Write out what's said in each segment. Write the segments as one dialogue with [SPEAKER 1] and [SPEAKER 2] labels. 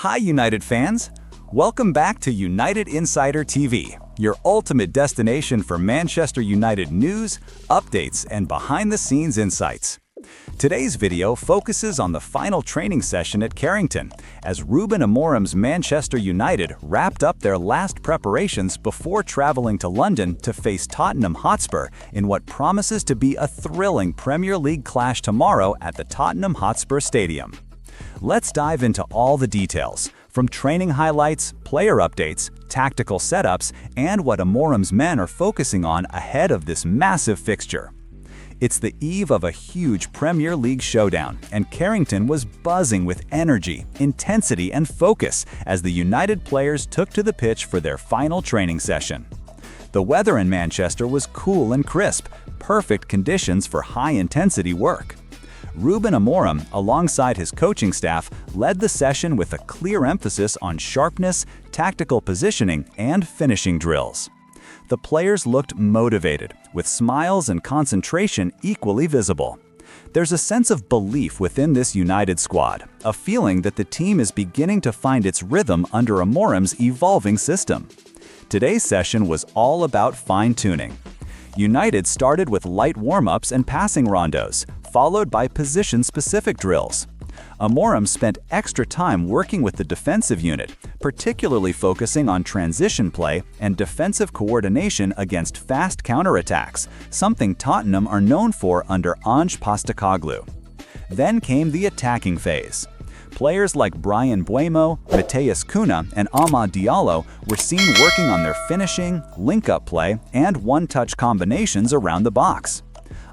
[SPEAKER 1] Hi United fans! Welcome back to United Insider TV, your ultimate destination for Manchester United news, updates, and behind-the-scenes insights. Today's video focuses on the final training session at Carrington, as Ruben Amorim's Manchester United wrapped up their last preparations before traveling to London to face Tottenham Hotspur in what promises to be a thrilling Premier League clash tomorrow at the Tottenham Hotspur Stadium. Let's dive into all the details, from training highlights, player updates, tactical setups, and what Amorim's men are focusing on ahead of this massive fixture. It's the eve of a huge Premier League showdown, and Carrington was buzzing with energy, intensity, and focus as the United players took to the pitch for their final training session. The weather in Manchester was cool and crisp, perfect conditions for high-intensity work. Ruben Amorim, alongside his coaching staff, led the session with a clear emphasis on sharpness, tactical positioning, and finishing drills. The players looked motivated, with smiles and concentration equally visible. There's a sense of belief within this United squad, a feeling that the team is beginning to find its rhythm under Amorim's evolving system. Today's session was all about fine-tuning. United started with light warm-ups and passing rondos, followed by position-specific drills. Amorim spent extra time working with the defensive unit, particularly focusing on transition play and defensive coordination against fast counterattacks, something Tottenham are known for under Ange Postecoglou. Then came the attacking phase. Players like Mbeumo, Cunha, and Amad Diallo were seen working on their finishing, link-up play, and one-touch combinations around the box.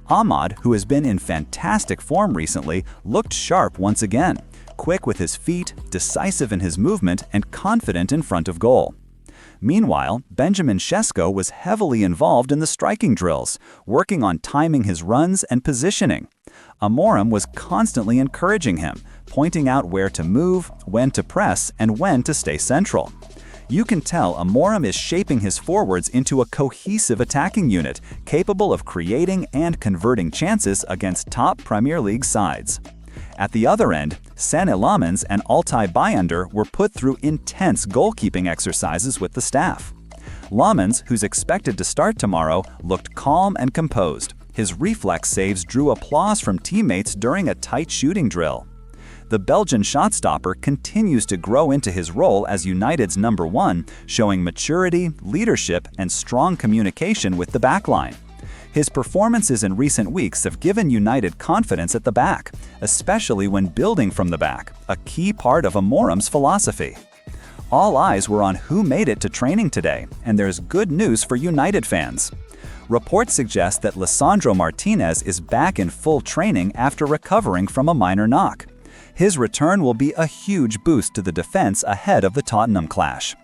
[SPEAKER 1] Amad, who has been in fantastic form recently, looked sharp once again, quick with his feet, decisive in his movement, and confident in front of goal. Meanwhile, Benjamin Sesko was heavily involved in the striking drills, working on timing his runs and positioning. Amorim was constantly encouraging him, pointing out where to move, when to press, and when to stay central. You can tell Amorim is shaping his forwards into a cohesive attacking unit, capable of creating and converting chances against top Premier League sides. At the other end, Senne Lammens and Altay Bayındır were put through intense goalkeeping exercises with the staff. Lammens, who's expected to start tomorrow, looked calm and composed. His reflex saves drew applause from teammates during a tight shooting drill. The Belgian shot-stopper continues to grow into his role as United's number one, showing maturity, leadership, and strong communication with the backline. His performances in recent weeks have given United confidence at the back, especially when building from the back, a key part of Amorim's philosophy. All eyes were on who made it to training today, and there's good news for United fans. Reports suggest that Lisandro Martínez is back in full training after recovering from a minor knock. His return will be a huge boost to the defense ahead of the Tottenham clash.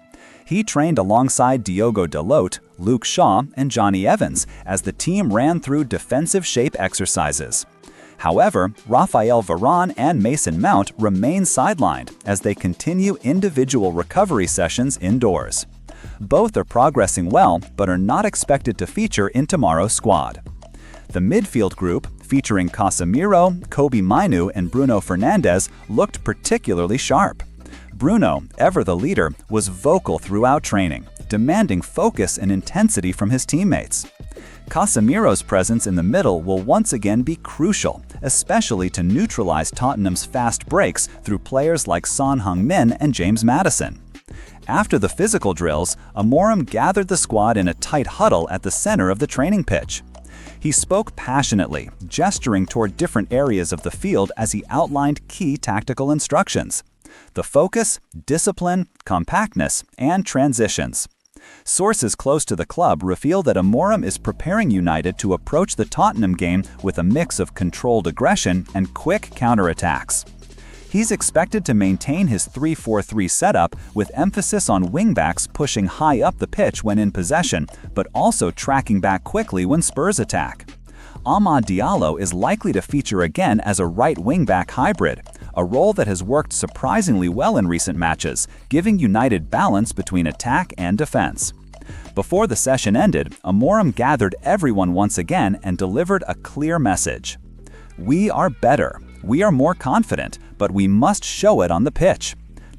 [SPEAKER 1] He trained alongside Diogo Dalot, Luke Shaw, and Johnny Evans as the team ran through defensive shape exercises. However, Raphael Varane and Mason Mount remain sidelined as they continue individual recovery sessions indoors. Both are progressing well, but are not expected to feature in tomorrow's squad. The midfield group, featuring Casemiro, Kobe Mainoo, and Bruno Fernandes, looked particularly sharp. Bruno, ever the leader, was vocal throughout training, demanding focus and intensity from his teammates. Casemiro's presence in the middle will once again be crucial, especially to neutralize Tottenham's fast breaks through players like Son Heung-min and James Maddison. After the physical drills, Amorim gathered the squad in a tight huddle at the center of the training pitch. He spoke passionately, gesturing toward different areas of the field as he outlined key tactical instructions: the focus, discipline, compactness, and transitions. Sources close to the club reveal that Amorim is preparing United to approach the Tottenham game with a mix of controlled aggression and quick counterattacks. He's expected to maintain his 3-4-3 setup with emphasis on wingbacks pushing high up the pitch when in possession, but also tracking back quickly when Spurs attack. Amad Diallo is likely to feature again as a right wingback hybrid, a role that has worked surprisingly well in recent matches, giving United balance between attack and defense. Before the session ended, Amorim gathered everyone once again and delivered a clear message. "We are better. We are more confident, but we must show it on the pitch.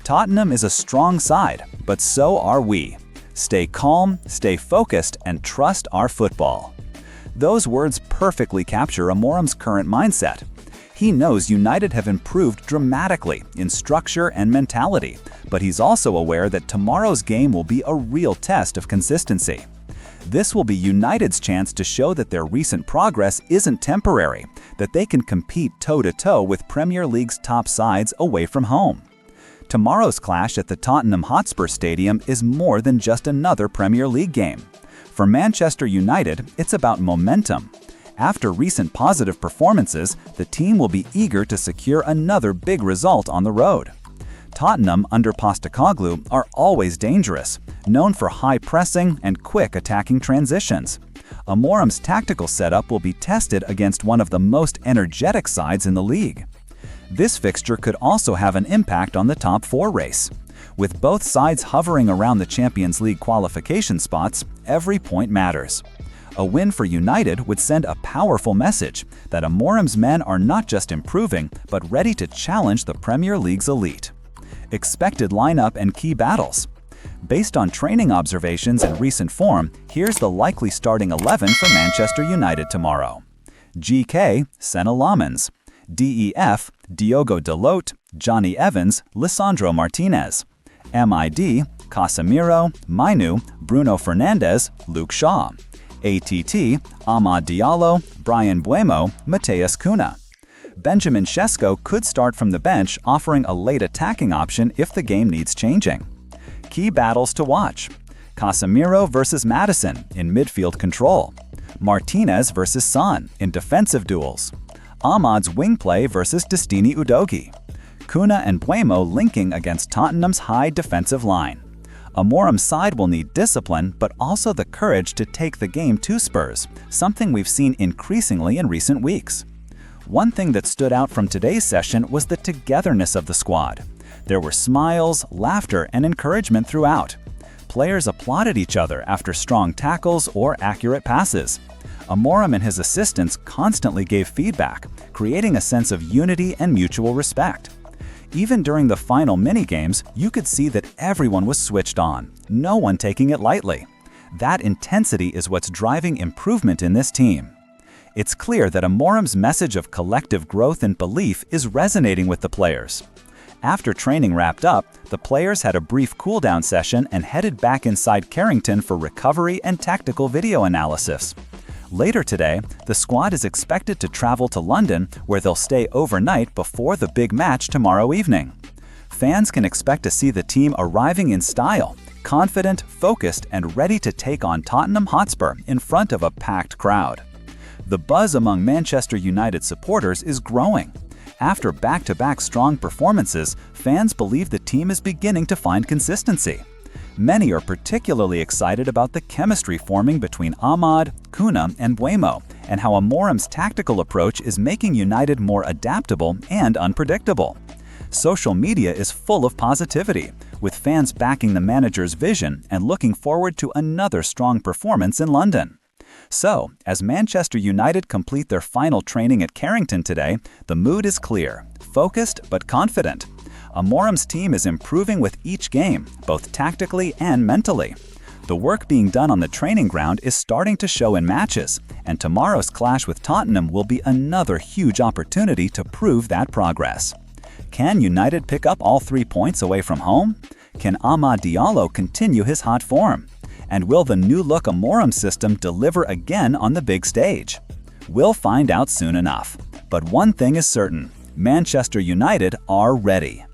[SPEAKER 1] Tottenham is a strong side, but so are we. Stay calm, stay focused, and trust our football. Those words perfectly capture Amorum's current mindset. He knows United have improved dramatically in structure and mentality, but he's also aware that tomorrow's game will be a real test of consistency. This will be United's chance to show that their recent progress isn't temporary, that they can compete toe-to-toe with Premier League's top sides away from home. Tomorrow's clash at the Tottenham Hotspur Stadium is more than just another Premier League game. For Manchester United, it's about momentum. After recent positive performances, the team will be eager to secure another big result on the road. Tottenham under Postecoglou are always dangerous, known for high pressing and quick attacking transitions. Amorum's tactical setup will be tested against one of the most energetic sides in the league. This fixture could also have an impact on the top four race. With both sides hovering around the Champions League qualification spots, every point matters. A win for United would send a powerful message that Amorum's men are not just improving, but ready to challenge the Premier League's elite. Expected lineup and key battles. Based on training observations and recent form, here's the likely starting 11 for Manchester United tomorrow. GK, Senna Lamens. DEF, Diogo Dalot, Johnny Evans, Lisandro Martínez. MID, Casemiro, Mainu, Bruno Fernandes, Luke Shaw. ATT, Amad Diallo, Brian Mbeumo, Mateus Cunha. Benjamin Sesko could start from the bench, offering a late attacking option if the game needs changing. Key battles to watch. Casemiro versus Maddison in midfield control. Martinez versus Son in defensive duels. Amad's wing play versus Destiny Udogie. Cunha and Mbeumo linking against Tottenham's high defensive line. Amorum's side will need discipline, but also the courage to take the game to Spurs, something we've seen increasingly in recent weeks. One thing that stood out from today's session was the togetherness of the squad. There were smiles, laughter, and encouragement throughout. Players applauded each other after strong tackles or accurate passes. Amorim and his assistants constantly gave feedback, creating a sense of unity and mutual respect. Even during the final mini-games, you could see that everyone was switched on, no one taking it lightly. That intensity is what's driving improvement in this team. It's clear that Amorim's message of collective growth and belief is resonating with the players. After training wrapped up, the players had a brief cool-down session and headed back inside Carrington for recovery and tactical video analysis. Later today, the squad is expected to travel to London, where they'll stay overnight before the big match tomorrow evening. Fans can expect to see the team arriving in style, confident, focused, and ready to take on Tottenham Hotspur in front of a packed crowd. The buzz among Manchester United supporters is growing. After back-to-back strong performances, fans believe the team is beginning to find consistency. Many are particularly excited about the chemistry forming between Amad, Cunha, and Mbeumo, and how Amorim's tactical approach is making United more adaptable and unpredictable. Social media is full of positivity, with fans backing the manager's vision and looking forward to another strong performance in London. So, as Manchester United complete their final training at Carrington today, the mood is clear, focused but confident. Amorim's team is improving with each game, both tactically and mentally. The work being done on the training ground is starting to show in matches, and tomorrow's clash with Tottenham will be another huge opportunity to prove that progress. Can United pick up all 3 points away from home? Can Amad Diallo continue his hot form? And will the new-look Amorim system deliver again on the big stage? We'll find out soon enough. But one thing is certain, Manchester United are ready.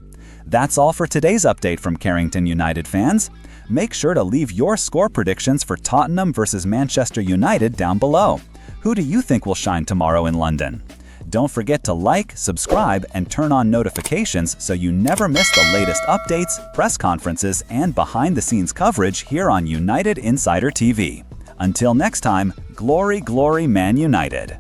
[SPEAKER 1] That's all for today's update from Carrington United fans. Make sure to leave your score predictions for Tottenham versus Manchester United down below. Who do you think will shine tomorrow in London? Don't forget to like, subscribe, and turn on notifications so you never miss the latest updates, press conferences, and behind-the-scenes coverage here on United Insider TV. Until next time, glory, glory, Man United!